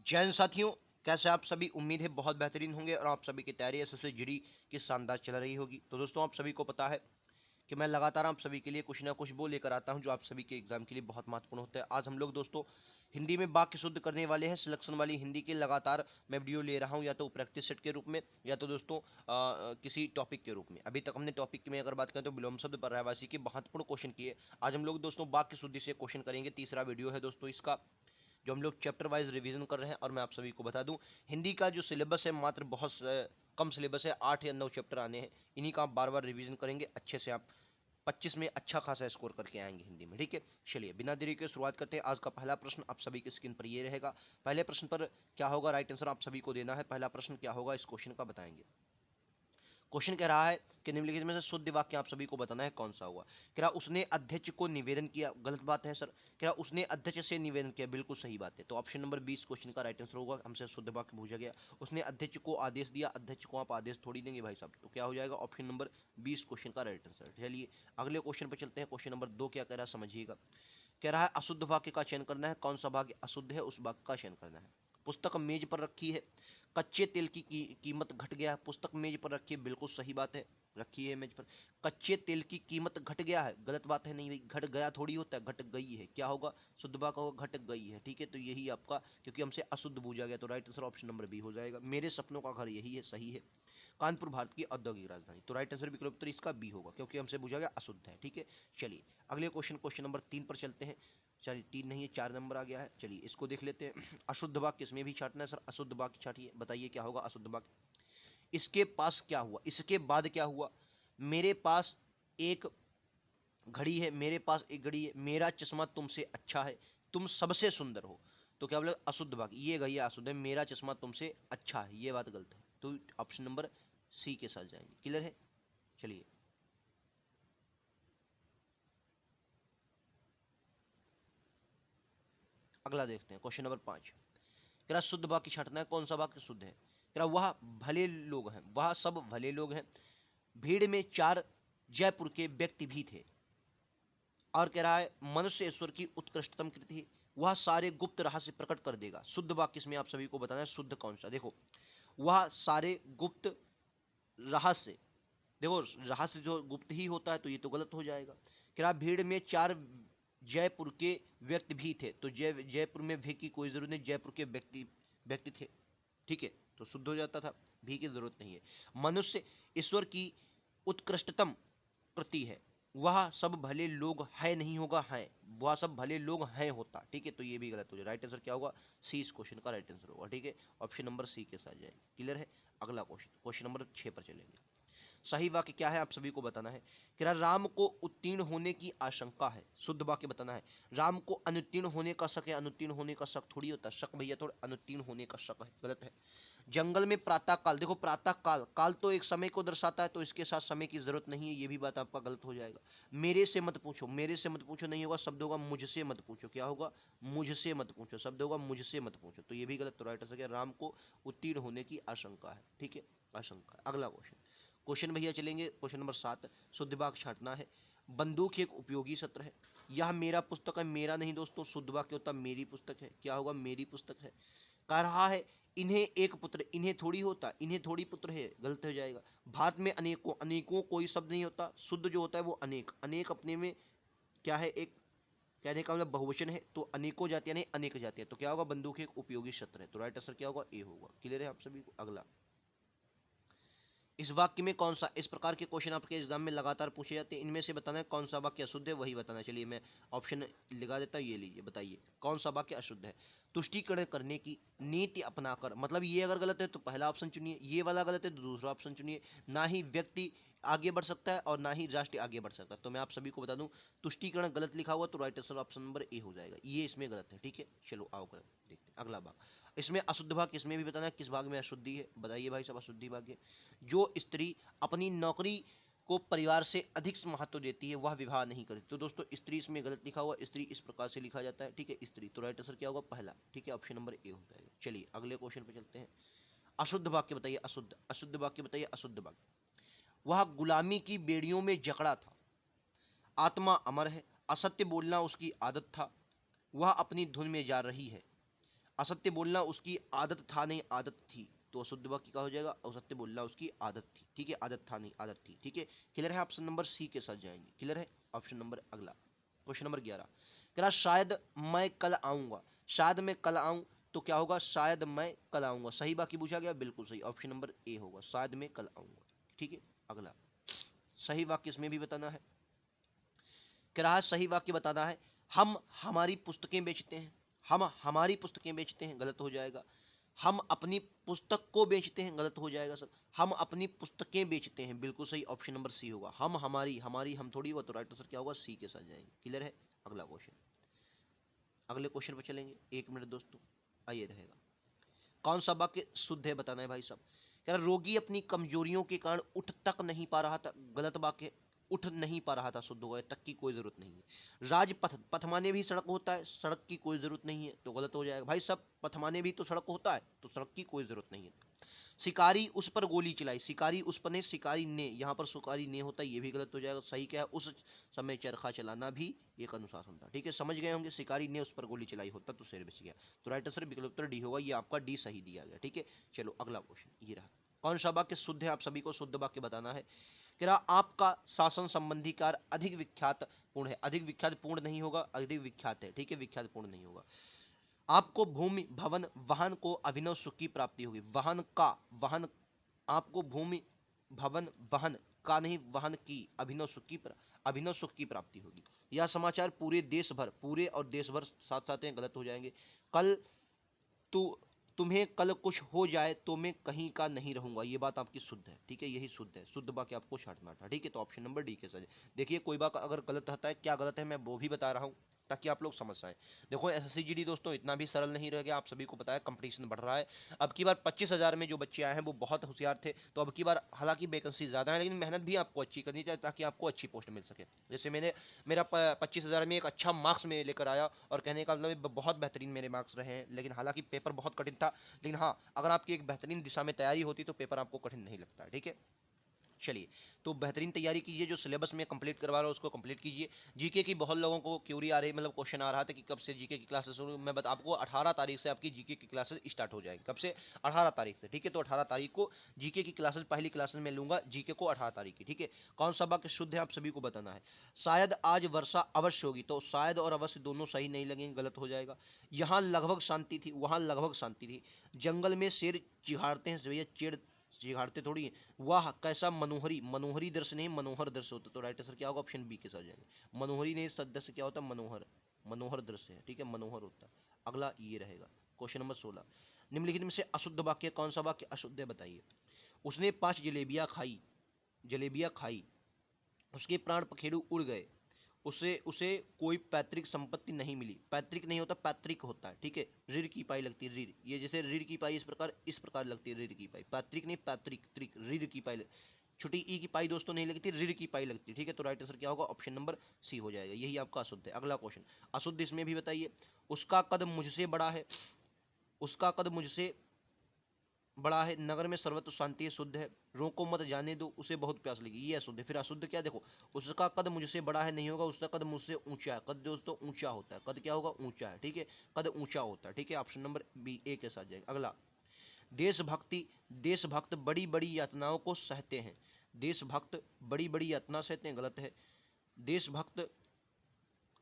जैन साथियों, कैसे आप सभी? उम्मीद है बहुत बेहतरीन होंगे और आप सभी की तैयारी एसएससी जीडी की शानदार चल रही होगी। तो दोस्तों, आप सभी को पता है कि मैं लगातार आप सभी के लिए कुछ ना कुछ वो लेकर आता हूं जो आप सभी के एग्जाम के लिए बहुत महत्वपूर्ण होता है। आज हम लोग दोस्तों हिंदी में वाक्य शुद्ध करने वाले हैं। सिलेक्शन वाली हिंदी के लगातार मैं वीडियो ले रहा हूं, या तो प्रैक्टिस सेट के रूप में या तो दोस्तों किसी टॉपिक के रूप में। अभी तक हमने टॉपिक में अगर बात करें तो विलोम शब्द पर्यायवाची के महत्वपूर्ण क्वेश्चन किए। आज हम लोग दोस्तों वाक्य शुद्धि से क्वेश्चन करेंगे। तीसरा वीडियो है दोस्तों इसका, जो हम लोग चैप्टर वाइज रिवीजन कर रहे हैं। और मैं आप सभी को बता दूं, हिंदी का जो सिलेबस है मात्र बहुत कम सिलेबस है, 8 या 9 चैप्टर आने हैं। इन्हीं का आप बार बार रिवीजन करेंगे, अच्छे से आप 25 में अच्छा खासा स्कोर करके आएंगे हिंदी में। ठीक है, चलिए बिना देरी के शुरुआत करते हैं। आज का पहला प्रश्न आप सभी की स्क्रीन पर ये रहेगा। पहले प्रश्न पर क्या होगा, राइट आंसर आप सभी को देना है। पहला प्रश्न क्या होगा, इस क्वेश्चन का बताएंगे। क्वेश्चन कह रहा है कि निम्नलिखित में से शुद्ध वाक्य आप सभी को बताना है कौन सा होगा। कह रहा उसने अध्यक्ष को निवेदन किया, गलत बात है सर। कह रहा उसने अध्यक्ष से निवेदन किया, बिल्कुल सही बात है। तो ऑप्शन नंबर 20 क्वेश्चन का राइट आंसर होगा। हमसे शुद्ध वाक्य पूछा गया, उसने अध्यक्ष को आदेश दिया। अध्यक्ष को आप आदेश थोड़ी देंगे भाई साहब, तो क्या हो जाएगा ऑप्शन नंबर 20 क्वेश्चन का राइट आंसर। चलिए अगले क्वेश्चन पर चलते हैं। क्वेश्चन नंबर 2 क्या कह रहा है समझिएगा। कह रहा है अशुद्ध वाक्य का चयन करना है। कौन सा वाक्य अशुद्ध है उस वाक्य का चयन करना है। पुस्तक मेज पर रखी है, कच्चे तेल की कीमत घट गया है। पुस्तक मेज पर रखी है, बिल्कुल सही बात है, रखी है मेज पर। कच्चे तेल की कीमत घट गया है, गलत बात है। नहीं भाई, घट गया थोड़ी होता है, घट गई है। क्या होगा, शुद्ध वाक्य होगा घट गई है। ठीक है, तो यही आपका, क्योंकि हमसे अशुद्ध पूछा गया तो right answer option number B हो जाएगा। मेरे सपनों का घर यही है, सही है। कानपुर भारत की औद्योगिक राजधानी, तो राइट आंसर विकल्प उत्तर इसका बी होगा, क्योंकि हमसे पूछा गया अशुद्ध है। ठीक है, चलिए अगले क्वेश्चन, क्वेश्चन नंबर 3 पर चलते हैं। चलिए 3 नहीं है, 4 नंबर आ गया है। चलिए इसको देख लेते हैं। अशुद्ध वाक्य इसमें भी छाटना है सर, अशुद्ध वाक्य छाटिए, बताइए क्या होगा अशुद्ध वाक्य। इसके पास क्या हुआ, इसके बाद क्या हुआ। मेरे पास एक घड़ी है, मेरे पास एक घड़ी है। मेरा चश्मा तुमसे अच्छा है, तुम सबसे सुंदर हो। तो क्या बोले अशुद्ध वाक्य, ये गई अशुद्ध है। मेरा चश्मा तुमसे अच्छा है, ये बात गलत है। तो ऑप्शन नंबर सी के साथ जाएंगे। क्लियर है, चलिए अगला देखते हैं। क्वेश्चन नंबर 5 कह रहा शुद्ध वाक्य छांटना है। कौन सा वाक्य शुद्ध है। कह रहा वह भले लोग हैं, वह सब भले लोग हैं। भीड़ में 4 जयपुर के व्यक्ति भी थे। और कह रहा है मनुष्य ईश्वर की उत्कृष्टतम कृति है, वह सारे गुप्त रहस्य प्रकट कर देगा। शुद्ध वाक्य इसमें आप सभी को बताना है शुद्ध कौन सा। देखो, वह सारे गुप्त रहस्य, देखो रहस्य जो गुप्त ही होता है तो ये तो गलत हो जाएगा। कह रहा भीड़ में 4 जयपुर के व्यक्ति भी थे, तो जयपुर में भी की कोई जरूरत नहीं, जयपुर के व्यक्ति व्यक्ति थे। ठीक है, तो शुद्ध हो जाता था, भी की जरूरत नहीं है। मनुष्य ईश्वर की उत्कृष्टतम कृति है, वह सब भले लोग है नहीं होगा, है वह सब भले लोग हैं होता। ठीक है, तो ये भी गलत हो जाए। राइट आंसर क्या होगा, सी इस क्वेश्चन का राइट आंसर होगा। ठीक है, ऑप्शन नंबर सी के साथ जाएगी। क्लियर है, अगला क्वेश्चन, क्वेश्चन नंबर 6 पर चलेंगे। सही वाक्य क्या है आप सभी को बताना है। कि राम को उत्तीर्ण होने की आशंका है, शुद्ध वाक्य बताना है। राम को अनुत्तीर्ण होने का शक है, अनुत्तीर्ण होने का शक थोड़ी होता है, शक भैया थोड़ा, अनुत्तीर्ण होने का शक है, गलत है। जंगल में प्रातः काल, देखो प्रातः काल, काल तो एक समय को दर्शाता है, तो इसके साथ समय की जरूरत नहीं है, ये भी बात आपका गलत हो जाएगा। मेरे से मत पूछो, मेरे से मत पूछो नहीं होगा, शब्द होगा मुझसे मत पूछो। क्या होगा, मुझसे मत पूछो, शब्द होगा मुझसे मत पूछो, तो ये भी गलत। तो राइट आंसर क्या, राम को उत्तीर्ण होने की आशंका है। ठीक है, आशंका। अगला क्वेश्चन, क्वेश्चन भैया चलेंगे। क्वेश्चन नंबर 7, शुद्ध वाक्य छांटना है। बंदूक एक उपयोगी शस्त्र है, यह मेरा पुस्तक है। मेरा नहीं दोस्तों, शुद्ध वाक्य होता मेरी पुस्तक है। क्या होगा, मेरी पुस्तक है। कह रहा है इन्हें एक पुत्र, इन्हें थोड़ी होता, इन्हें थोड़ी पुत्र है, गलत हो जाएगा। भारत में अनेकों, अनेकों कोई शब्द नहीं होता, शुद्ध जो होता है वो अनेक। अनेक अपने में क्या है, एक कहने का मतलब बहुवचन है, तो अनेकों जातियां नहीं अनेक जातियां। तो क्या होगा, बंदूक एक उपयोगी शस्त्र है, तो राइट आंसर क्या होगा, ए होगा। क्लियर है आप सभी को। अगला, इस वाक्य में कौन सा, इस प्रकार के क्वेश्चन आपके एग्जाम में लगातार पूछे जाते हैं, इनमें से बताना है कौन सा वाक्य अशुद्ध है, वही बताना है। चलिए मैं ऑप्शन लगा देता हूँ, ये लीजिए, बताइए कौन सा वाक्य अशुद्ध है। तुष्टीकरण करने की नीति अपनाकर, मतलब ये अगर गलत है तो पहला ऑप्शन चुनिए, ये वाला गलत है तो दूसरा ऑप्शन चुनिए। ना ही व्यक्ति आगे बढ़ सकता है और ना ही राष्ट्र आगे बढ़ सकता है, तो मैं आप सभी को बता दूं तुष्टीकरण गलत लिखा हुआ, तो right answer option number A हो जाएगा, ये इसमें गलत है। ठीक है, चलो आओ गलत देखते हैं। अगला भाग, इसमें अशुद्ध भाग, इसमें भी बताना है किस भाग में अशुद्धि है, बताइए भाई साहब। अशुद्धि भाग है, जो स्त्री अपनी नौकरी को परिवार से अधिक महत्व देती है वह विवाह नहीं करती। तो दोस्तों स्त्री इसमें गलत लिखा हुआ, स्त्री इस प्रकार से लिखा जाता है। ठीक है, स्त्री, तो राइट आंसर क्या होगा, पहला। ठीक है, ऑप्शन नंबर ए हो जाएगा। चलिए अगले क्वेश्चन पे चलते हैं। अशुद्ध वाक्य बताइए, अशुद्ध, अशुद्ध वाक्य बताइए, अशुद्ध वाक्य। वह गुलामी की बेड़ियों में जकड़ा था, आत्मा अमर है, असत्य बोलना उसकी आदत था, वह अपनी धुन में जा रही है, असत्य बोलना उसकी आदत था नहीं आदत थी, तो अशुद्ध वाक्य क्या हो जाएगा, असत्य बोलना उसकी आदत थी, ठीक है, आदत था नहीं आदत थी, ठीक है। क्लियर है, ऑप्शन नंबर सी के साथ जाएंगे, क्लियर है। ऑप्शन नंबर अगला क्वेश्चन नंबर 11 कह रहा शायद मैं कल आऊंगा, शायद मैं कल आऊं तो क्या होगा, शायद मैं कल आऊंगा, सही वाक्य पूछा गया, बिल्कुल सही, ऑप्शन नंबर ए होगा, शायद मैं कल आऊंगा, ठीक है। अगला सही वाक्य इसमें भी बताना है, कह रहा है सही वाक्य बताना है, हम हमारी पुस्तकें बेचते हैं, हम हमारी पुस्तकें बेचते हैं, गलत हो जाएगा। हम अपनी पुस्तक को बेचते हैं, गलत हो जाएगा सर। हम अपनी पुस्तकें बेचते हैं, बिल्कुल सही, ऑप्शन नंबर सी होगा। हम हमारी, हमारी हम थोड़ी, वो तो राइट आंसर क्या होगा, सी के साथ जाएंगे, क्लियर है। अगला क्वेश्चन, अगले क्वेश्चन पर चलेंगे, एक मिनट दोस्तों, आइए रहेगा। कौन सा वाक्य शुद्ध है बताना है भाई साहब। कह रहा रोगी अपनी कमजोरियों के कारण उठ तक नहीं पा रहा था, गलत वाक्य, उठ नहीं पा रहा था शुद्ध होगा, तक की कोई जरूरत नहीं है। राजपथ, पथ माने भी सड़क होता है, सड़क की कोई जरूरत नहीं है, तो गलत हो जाएगा भाई साहब, पथ माने भी तो सड़क होता है, तो सड़क की कोई जरूरत नहीं है। शिकारी उस पर गोली चलाई, शिकारी उस पर ने, शिकारी ने, यहाँ पर शिकारी ने होता है, ये भी गलत हो जाएगा। सही क्या है, उस समय चरखा चलाना भी एक अनुशासन था, ठीक है, समझ गए होंगे, शिकारी ने उस पर गोली चलाई होता तो शेर बच गया, तो राइट आंसर विकल्प उत्तर डी होगा, ये आपका डी सही दिया गया, ठीक है। चलो अगला क्वेश्चन ये रहा, कौन सा वाक्य शुद्ध है, आप सभी को शुद्ध वाक्य बताना है। कह रहा आपका शासन संबंधी कार्य अधिक विख्यात पूर्ण है, अधिक विख्यात पूर्ण नहीं होगा, अधिक विख्यात है, ठीक है, विख्यात पूर्ण नहीं होगा। आपको भूमि भवन वाहन को अभिनव सुख की प्राप्ति होगी, वाहन का, वाहन, आपको भूमि भवन वाहन का नहीं, वाहन की, अभिनव सुख की, अभिनव सुख की प्राप्ति होगी। यह समाचार पूरे देश भर, पूरे और देश भर साथ साथ हैं, गलत हो जाएंगे। कल तू, तुम्हें कल कुछ हो जाए तो मैं कहीं का नहीं रहूंगा, ये बात आपकी शुद्ध है, ठीक है, यही शुद्ध है, शुद्ध वाक्य आपको छांटना था, ठीक है, तो ऑप्शन नंबर डी के साथ। देखिए कोई बात अगर गलत रहता है, क्या गलत है मैं वो भी बता रहा हूँ ताकि आप लोग समझ जाएं। देखो एसएससी जीडी दोस्तों इतना भी सरल नहीं रह गया, आप सभी को पता है कंपटीशन बढ़ रहा है। अब की बार 25,000 में जो बच्चे आए हैं वो बहुत होशियार थे, तो अब की बार हालांकि वैकेंसी ज्यादा है, लेकिन मेहनत भी आपको अच्छी करनी चाहिए ताकि आपको अच्छी पोस्ट मिल सके। जैसे मैंने, मेरा 25,000 में एक अच्छा मार्क्स में लेकर आया, और कहने का मतलब बहुत बेहतरीन मेरे मार्क्स रहे हैं, लेकिन हालांकि पेपर बहुत कठिन था, लेकिन हाँ अगर आपकी एक बेहतरीन दिशा में तैयारी होती तो पेपर आपको कठिन नहीं लगता है, ठीक है। चलिए, तो बेहतरीन तैयारी कीजिए, जो सिलेबस में कंप्लीट करवा रहा हूँ उसको कंप्लीट कीजिए। जीके की बहुत लोगों को क्यूरी आ रही, मतलब क्वेश्चन आ रहा था कि कब से जीके की क्लासेस शुरू, मैं बता आपको 18 तारीख से आपकी जीके की क्लासेस स्टार्ट हो जाएंगी, कब से, 18 तारीख से, ठीक है, तो 18 तारीख को जीके की क्लासेस, पहली क्लासेस में लूंगा जीके को 18 तारीख की, ठीक है। कौन सा वाक्य शुद्ध है आप सभी को बताना है। शायद आज वर्षा अवश्य होगी, तो शायद और अवश्य दोनों सही नहीं लगेंगे, गलत हो जाएगा। यहाँ लगभग शांति थी, वहां लगभग शांति थी। जंगल में शेर चिढ़ाते हैं, भैया चेड़ चिढ़ाते थोड़ी है। वाह कैसा मनोहरी, मनोहरी दृश्य नहीं मनोहर दृश्य होता, तो राइट आंसर क्या होगा, ऑप्शन बी के साथ जाएंगे। मनोहरी नहीं दृश्य क्या होता है, मनोहर, मनोहर दृश्य है, ठीक है, मनोहर होता है। अगला ये रहेगा क्वेश्चन नंबर 16, निम्नलिखित में से अशुद्ध वाक्य कौन सा वाक्य अशुद्ध है बताइए। उसने 5 जलेबियां खाई, जलेबियां खाई, उसके प्राण पखेरु उड़ गए, उसे उसे कोई पैतृक संपत्ति नहीं मिली, पैतृक नहीं होता पैतृक होता है, ठीक है, ऋण की पाई लगती है, ऋण, ये जैसे ऋण की पाई इस प्रकार लगती है, ऋण की पाई, पैतृक नहीं पैतृक, त्रिक, ऋण की पाई छोटी ई की पाई दोस्तों नहीं लगती, ऋण की पाई लगती है, ठीक है, तो राइट आंसर क्या होगा, ऑप्शन नंबर सी हो जाएगा, यही आपका अशुद्ध है। अगला क्वेश्चन, अशुद्ध इसमें भी बताइए। उसका कद मुझसे बड़ा है, उसका कद मुझसे बड़ा है, नगर में सर्वत्र शांति है, शुद्ध है। रोको मत जाने दो, उसे बहुत प्यास लगी, ये अशुद्ध है। फिर अशुद्ध क्या, देखो, उसका कद मुझसे बड़ा है नहीं होगा, उसका कद मुझसे ऊंचा है, कद दोस्तों ऊंचा होता है, कद क्या होगा, ऊंचा है, ठीक है, कद ऊंचा होता है, ठीक है, ऑप्शन नंबर बी ए के साथ जाएगा। अगला, देशभक्ति, देशभक्त बड़ी बड़ी यातनाओं को सहते हैं, देशभक्त बड़ी बड़ी यातना सहते हैं, गलत है। देशभक्त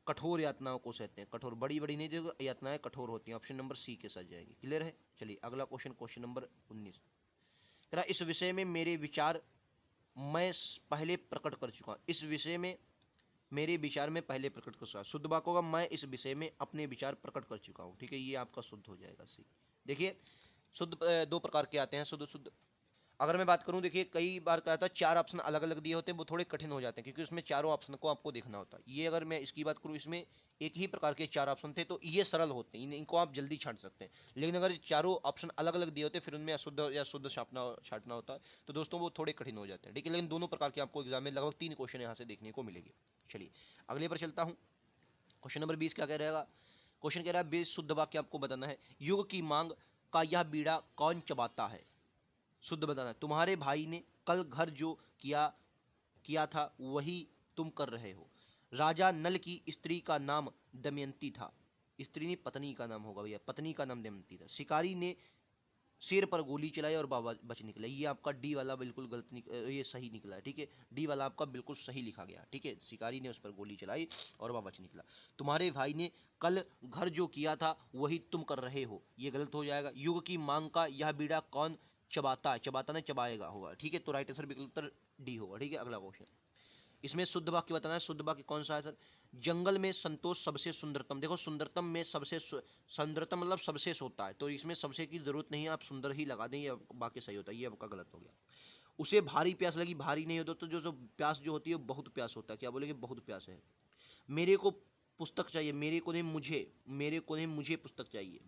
कठोर यातनाओं को सहते हैं, कठोर, बड़ी बड़ी नहीं, जो यातनाएं कठोर होती हैं, ऑप्शन नंबर सी के साथ जाएगी, क्लियर है। चलिए अगला क्वेश्चन, क्वेश्चन नंबर 19, तेरा इस विषय में मेरे विचार मैं पहले प्रकट कर चुका हूं, इस विषय में मेरे विचार में पहले प्रकट कर चुका, शुद्ध वाक्य होगा मैं इस विषय में अपने विचार प्रकट कर चुका हूं, ठीक है, ये आपका शुद्ध हो जाएगा सी। देखिए शुद्ध दो प्रकार के आते हैं, शुद्ध शुद्ध, अगर मैं बात करूं, देखिए कई बार क्या होता है, 4 ऑप्शन अलग अलग दिए होते हैं, वो थोड़े कठिन हो जाते हैं क्योंकि उसमें चारों ऑप्शन को आपको देखना होता है। ये अगर मैं इसकी बात करूं, इसमें एक ही प्रकार के 4 ऑप्शन थे, तो ये सरल होते हैं, इनको आप जल्दी छांट सकते हैं। लेकिन अगर चारों ऑप्शन अलग अलग दिए होते, फिर उनमें अशुद्ध या शुद्ध छांटना होता है, तो दोस्तों वो थोड़े कठिन हो जाते हैं, ठीक है। लेकिन दोनों प्रकार के आपको एग्जाम में लगभग 3 क्वेश्चन यहाँ से देखने को मिलेंगे। चलिए अगले पर चलता हूँ, क्वेश्चन नंबर 20 क्या कह रहेगा। क्वेश्चन कह रहा है 20 शुद्ध वाक्य आपको बताना है। युग की मांग का यह बीड़ा कौन चबाता है, शुद्ध बताना है। तुम्हारे भाई ने कल घर जो किया किया था वही तुम कर रहे हो। राजा नल की स्त्री का नाम दमयंती था, स्त्री नहीं, पत्नी का नाम होगा भैया, पत्नी का नाम दमयंती था। शिकारी ने शेर पर गोली चलाई और बाबा बच निकला। ये आपका डी वाला बिल्कुल गलत ये सही निकला है, ठीक है। डी वाला आपका बिल्कुल सही लिखा गया, ठीक है। शिकारी ने उस पर गोली चलाई और वह बच निकला। तुम्हारे भाई ने कल घर जो किया था वही तुम कर रहे हो, ये गलत हो जाएगा। युग की मांग का यह बीड़ा कौन चबाता है, चबाता ने चबाएगा होगा, ठीक है। तो राइट आंसर बिल्कुल उत्तर डी होगा, ठीक है। अगला क्वेश्चन, इसमें शुद्ध वाक्य बताना है। शुद्ध वाक्य कौन सा है सर? जंगल में संतोष सबसे सुंदरतम। देखो सुंदरतम में सबसे सुंदरतम मतलब सबसे होता है, तो इसमें सबसे की जरूरत नहीं है, आप सुंदर ही लगा दें, ये बाकी सही होता है। ये आपका गलत हो गया। उसे भारी प्यास लगी, भारी नहीं होता, तो जो प्यास जो होती है बहुत प्यास होता है। क्या बोलेंगे? बहुत प्यास है। मेरे को पुस्तक चाहिए, मेरे को नहीं मुझे, मेरे को नहीं मुझे पुस्तक चाहिए,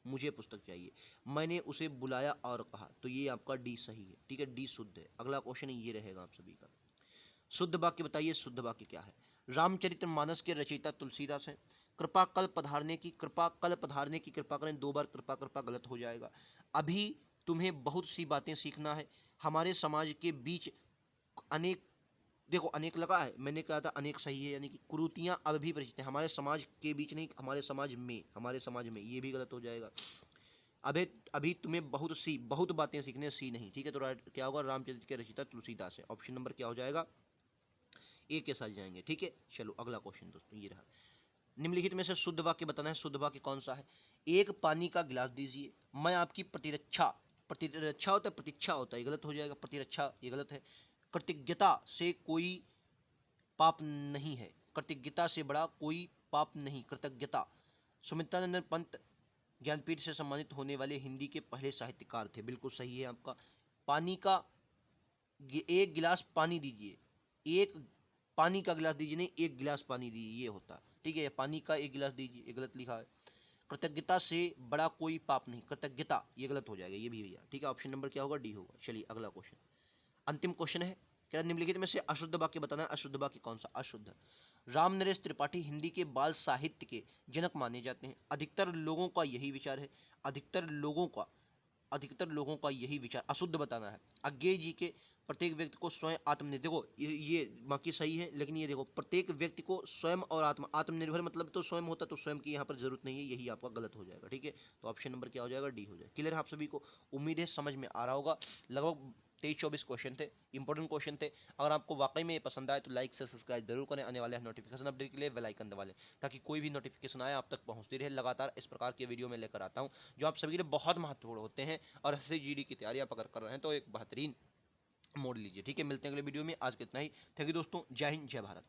मुझे पुस्तक चाहिए। मैंने उसे बुलाया और कहा, तो ये आपका डी सही है, ठीक है। डी शुद्ध है। अगला क्वेश्चन ये रहेगा आप सभी का। शुद्ध वाक्य बताइए, शुद्ध वाक्य क्या है? रामचरितमानस के रचयिता तुलसीदास हैं। कृपा कल पधारने की, कृपा कल पधारने की, कृपा करें दो बार कृपा, कृपा गलत हो जाएगा। अभी तुम्हें बहुत सी बातें सीखना है। हमारे समाज के बीच अनेक, देखो अनेक लगा है, मैंने कहा था अनेक सही है, यानी कि कुरीतियां अब भी परिचित हैं। हमारे समाज के बीच नहीं, हमारे समाज में, हमारे समाज में, ये भी गलत हो जाएगा। अभी अभी तुम्हें बहुत बातें सीखने, सी नहीं, ठीक है। तो क्या होगा? रामचरित के रचयिता तुलसीदास है। ऑप्शन नंबर क्या हो जाएगा? ए के साथ जाएंगे, ठीक है। चलो अगला क्वेश्चन दोस्तों ये रहा। निम्नलिखित में से शुद्ध वाक्य बताना है। शुद्ध वाक्य कौन सा है? एक पानी का गिलास दीजिए, मैं आपकी प्रतिरक्षा, प्रतिरक्षा होता है, प्रतीक्षा होता है, ये गलत हो जाएगा। प्रतिरक्षा ये गलत है। कृतज्ञता से कोई पाप नहीं है, कृतज्ञता से बड़ा कोई पाप नहीं, कृतज्ञता। सुमित्रानंदन पंत ज्ञानपीठ से सम्मानित होने वाले हिंदी के पहले साहित्यकार थे, बिल्कुल सही है आपका। पानी का एक गिलास पानी दीजिए, एक पानी का गिलास दीजिए, नहीं एक गिलास पानी दीजिए, ये होता, ठीक है। पानी का एक गिलास दीजिए, ये गलत लिखा है। कृतज्ञता से बड़ा कोई पाप नहीं, कृतज्ञता ये गलत हो जाएगा, ये भी भैया, ठीक है। ऑप्शन नंबर क्या होगा? डी होगा। चलिए अगला क्वेश्चन, अंतिम क्वेश्चन है। क्या निम्नलिखित में से अशुद्ध वाक्य बताना है। अशुद्ध वाक्य कौन सा? अशुद्ध। राम नरेश त्रिपाठी हिंदी के बाल साहित्य के जनक माने जाते हैं। अधिकतर लोगों का यही विचार है, अधिकतर लोगों का यही विचार। अशुद्ध बताना है। अज्ञेय जी के प्रत्येक व्यक्ति को स्वयं आत्मनिर्भर, देखो ये बाकी सही है, लेकिन ये देखो प्रत्येक व्यक्ति को स्वयं और आत्मनिर्भर मतलब तो स्वयं होता, तो स्वयं की यहाँ पर जरूरत नहीं है, यही आपका गलत हो जाएगा, ठीक है। तो ऑप्शन नंबर क्या हो जाएगा? डी हो जाएगा। क्लियर है आप सभी को? उम्मीद है समझ में आ रहा होगा। लगभग 23-24 क्वेश्चन थे, इंपॉर्टेंट क्वेश्चन थे। अगर आपको वाकई में ये पसंद आए तो लाइक से सब्सक्राइब जरूर करें। आने वाले नोटिफिकेशन अपडेट के लिए बेल आइकन दबा लें, ताकि कोई भी नोटिफिकेशन आए आप तक पहुंचती रहे। लगातार इस प्रकार के वीडियो में लेकर आता हूं जो आप सभी के लिए बहुत महत्वपूर्ण होते हैं। और एसएससी जीडी की तैयारी आप अगर कर रहे हैं तो एक बेहतरीन मोड़ लीजिए, ठीक है। मिलते हैं अगले वीडियो में, आज कितना ही। थैंक यू दोस्तों, जय हिंद, जय भारत।